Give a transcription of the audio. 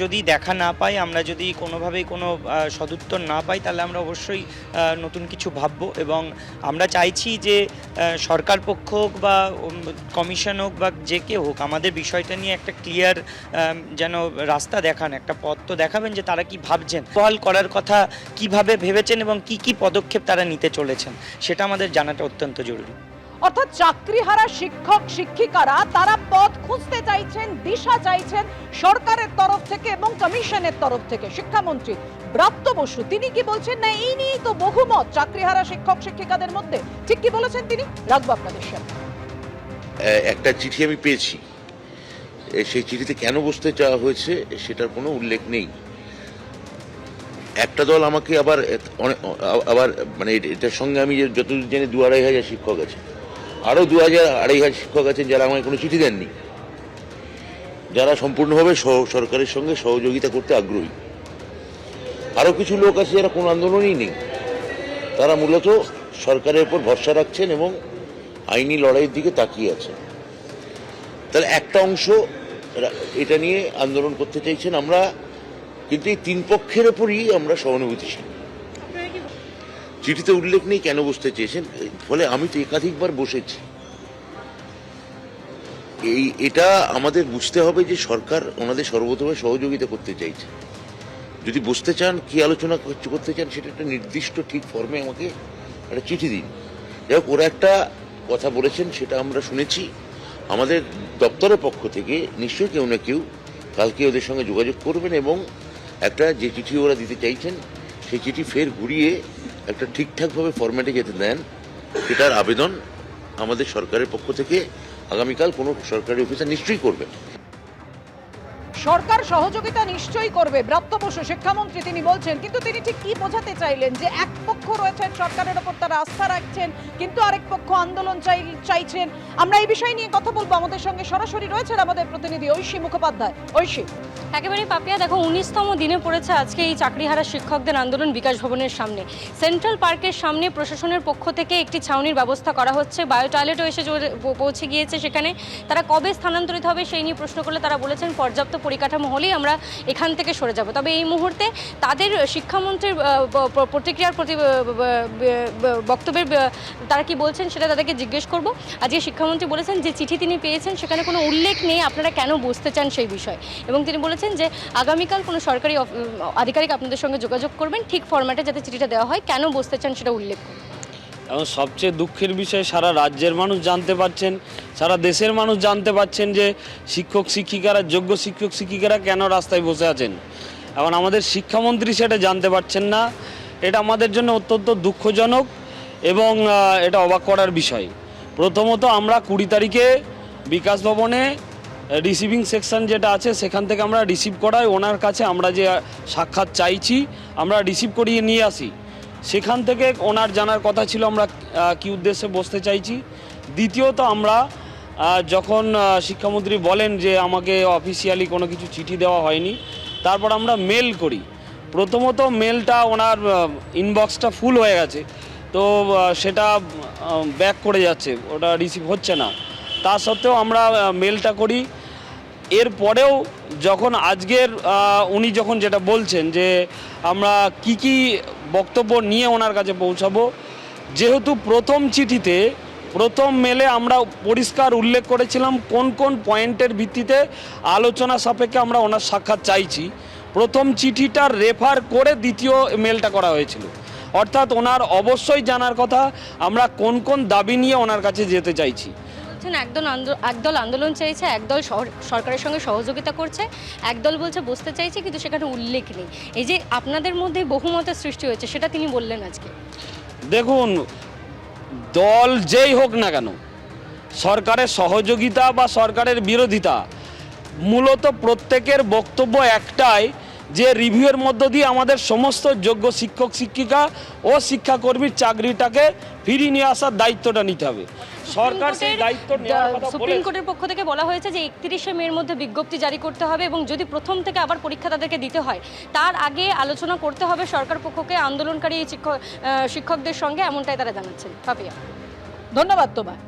যদি দেখা না পাই, আমরা যদি কোনোভাবেই কোনো সদুত্তর না পাই, তাহলে আমরা অবশ্যই নতুন কিছু ভাববো। এবং আমরা চাইছি যে সরকার পক্ষ হোক বা কমিশন হোক বা যে কেউ হোক, আমাদের বিষয়টা নিয়ে একটা ক্লিয়ার যেন রাস্তা দেখান, একটা পথ তো দেখাবেন যে তারা কি ভাবছেন, বহাল করার কথা কিভাবে ভেবেছেন এবং কি কি পদক্ষেপ তারা নিতে চলেছেন, সেটা আমাদের জানাটা অত্যন্ত জরুরি। অর্থাৎ চাকরিহারা শিক্ষক শিক্ষিকারা তারা পথ খুঁজতে চাইছেন, দিশা চাইছেন সরকারের তরফ থেকে এবং কমিশনের তরফ থেকে। শিক্ষামন্ত্রী ব্রাত্য বসু তিনি কি বলছেন, না এই নিয়েই তো বহুমত চাকরিহারা শিক্ষক শিক্ষিকাদের মধ্যে, ঠিক কি বলেছেন তিনি, রাখবো আপনাদের সামনে। একটা চিঠি আমি পেয়েছি, সেই চিঠিতে কেন বসতে চাওয়া হয়েছে সেটার কোনো উল্লেখ নেই। একটা দল আমাকে আবার মানে এটার সঙ্গে আমি যতদূর জানি ২-২৫০০ শিক্ষক আছে, আরও ২,০০০-২,৫০০ শিক্ষক আছেন যারা আমাকে কোনো চিঠি দেননি, যারা সম্পূর্ণভাবে সরকারের সঙ্গে সহযোগিতা করতে আগ্রহী। আরও কিছু লোক আছে যারা কোনো আন্দোলনই নেই, তারা মূলত সরকারের উপর ভরসা রাখছেন এবং আইনি লড়াইয়ের দিকে তাকিয়ে আছেন। তাহলে একটা অংশ এটা নিয়ে আন্দোলন করতে চাইছেন, আমরা কিন্তু এই তিন পক্ষের ওপরই আমরা সহানুভূতিশীল। চিঠিতে উল্লেখ নেই কেন বসতে চেয়েছেন, ফলে আমি তো একাধিকবার বসেছি। এটা আমাদের বুঝতে হবে যে সরকার ওনাদের সর্বতভাবে সহযোগিতা করতে চাইছে। যদি বসতে চান, কি আলোচনা করতে চান, সেটা একটা নির্দিষ্ট ঠিক ফর্মে আমাকে একটা চিঠি দিন। যাই হোক, ওরা একটা কথা বলেছেন, সেটা আমরা শুনেছি। আমাদের দপ্তরের পক্ষ থেকে নিশ্চয়ই কেউ না কেউ কালকে ওদের সঙ্গে যোগাযোগ করবেন এবং একটা যে চিঠি ওরা দিতে চাইছেন সেই চিঠি ফের ঘুরিয়ে একটা ঠিকঠাকভাবে ফরম্যাটে যেতে দেন, সেটার আবেদন আমাদের সরকারের পক্ষ থেকে আগামীকাল কোনো সরকারি অফিসার নিশ্চয়ই করবেন। সরকার সহযোগিতা নিশ্চয়ই করবে, ব্রাত্য বসু শিক্ষামন্ত্রী তিনি বলছেন। কিন্তু তিনি ঠিক কি বোঝাতে চাইলেন, যে এক পক্ষ রয়েছেন সরকারের ওপর তারা আস্থা রাখছেন, কিন্তু আরেক পক্ষ আন্দোলন চাইছেন। আমরা এই বিষয় নিয়ে কথা বলবো, আমাদের সঙ্গে সরাসরি রয়েছেন আমাদের প্রতিনিধি ঐশী মুখোপাধ্যায়। ঐশী, একেবারে পাপিয়া, দেখো 19তম দিনে পড়েছে আজকে এই চাকরিহারা শিক্ষকদের আন্দোলন বিকাশ ভবনের সামনে। সেন্ট্রাল পার্কের সামনে প্রশাসনের পক্ষ থেকে একটি ছাউনির ব্যবস্থা করা হচ্ছে, বায়ো টয়লেটও এসে পৌঁছে গিয়েছে সেখানে। তারা কবে স্থানান্তরিত হবে সেই নিয়ে প্রশ্ন করলে তারা বলেছেন পর্যাপ্ত পরিকাঠামো হলেই আমরা এখান থেকে সরে যাব। তবে এই মুহূর্তে তাদের শিক্ষামন্ত্রীর প্রতিক্রিয়ার প্রতি বক্তব্যের তারা কি বলছেন সেটা তাদেরকে জিজ্ঞেস করব। আজকে শিক্ষামন্ত্রী বলেছেন যে চিঠি তিনি পেয়েছেন, সেখানে কোনো উল্লেখ নেই আপনারা কেন বসতে চান সেই বিষয়ে, এবং তিনি বলেছেন যে আগামীকাল কোনো সরকারি আধিকারিক আপনাদের সঙ্গে যোগাযোগ করবেন ঠিক ফরম্যাটে যাতে চিঠিটা দেওয়া হয়, কেন বসতে চান সেটা উল্লেখ করুন। এবং সবচেয়ে দুঃখের বিষয়, সারা রাজ্যের মানুষ জানতে পারছেন, সারা দেশের মানুষ জানতে পারছেন যে শিক্ষক শিক্ষিকারা, যোগ্য শিক্ষক শিক্ষিকারা কেন রাস্তায় বসে আছেন। এখন আমাদের শিক্ষামন্ত্রী সেটা জানতে পারছেন না। এটা আমাদের জন্য অত্যন্ত দুঃখজনক এবং এটা অবাক করার বিষয়। প্রথমত আমরা 20 তারিখে বিকাশ ভবনে রিসিভিং সেকশন যেটা আছে সেখান থেকে আমরা রিসিভ করাই, ওনার কাছে আমরা যে সাক্ষাৎ চাইছি আমরা রিসিভ করিয়ে নিয়ে আসি। সেখান থেকে ওনার জানার কথা ছিল আমরা কী উদ্দেশ্যে বসতে চাইছি। দ্বিতীয়ত আমরা যখন শিক্ষামন্ত্রী বলেন যে আমাকে অফিসিয়ালি কোনো কিছু চিঠি দেওয়া হয়নি, তারপর আমরা মেল করি। প্রথমত মেলটা ওনার ইনবক্সটা ফুল হয়ে গেছে, তো সেটা ব্যাক করে যাচ্ছে, ওটা রিসিভ হচ্ছে না। তা সত্ত্বেও আমরা মেলটা করি। এরপরেও যখন আজকের উনি যখন যেটা বলছেন যে আমরা কি বক্তব্য নিয়ে ওনার কাছে পৌঁছাবো, যেহেতু প্রথম চিঠিতে প্রথম মেলে আমরা পরিষ্কার উল্লেখ করেছিলাম কোন কোন পয়েন্টের ভিত্তিতে আলোচনা সাপেক্ষে আমরা ওনার সাক্ষাৎ চাইছি, প্রথম চিঠিটা রেফার করে দ্বিতীয় মেলটা করা হয়েছিল। অর্থাৎ ওনার অবশ্যই জানার কথা আমরা কোন কোন দাবি নিয়ে ওনার কাছে যেতে চাইছি। একদল আন্দোলন চাইছে, একদল সরকারের সঙ্গে সহযোগিতা করছে, একদল বলছে বসতে চাইছে, কিন্তু সেখানে উল্লেখ নেই। এই যে আপনাদের মধ্যে বহুমতের সৃষ্টি হয়েছে সেটা তিনি বললেন আজকে। দেখুন, দল যেই হোক না কেন, সরকারের সহযোগিতা বা সরকারের বিরোধিতা, মূলত প্রত্যেকের বক্তব্য একটাই যে রিভিউয়ের মধ্য দিয়ে আমাদের সমস্ত যোগ্য শিক্ষক শিক্ষিকা ও শিক্ষাকর্মীর চাকরিটাকে ফিরিয়ে নিয়ে আসার দায়িত্বটা নিতে হবে। সরকার সেই দায়িত্ব নেওয়ার কথা বলেছে। সুপ্রিম কোর্টের পক্ষ থেকে বলা হয়েছে যে 31শে মের মধ্যে বিজ্ঞপ্তি জারি করতে হবে, এবং যদি প্রথম থেকে আবার পরীক্ষা তাদেরকে দিতে হয় তার আগে আলোচনা করতে হবে সরকার পক্ষকে আন্দোলনকারী শিক্ষকদের সঙ্গে, এমনটাই তারা জানাচ্ছেন। পাপিয়া, ধন্যবাদ তোমায়।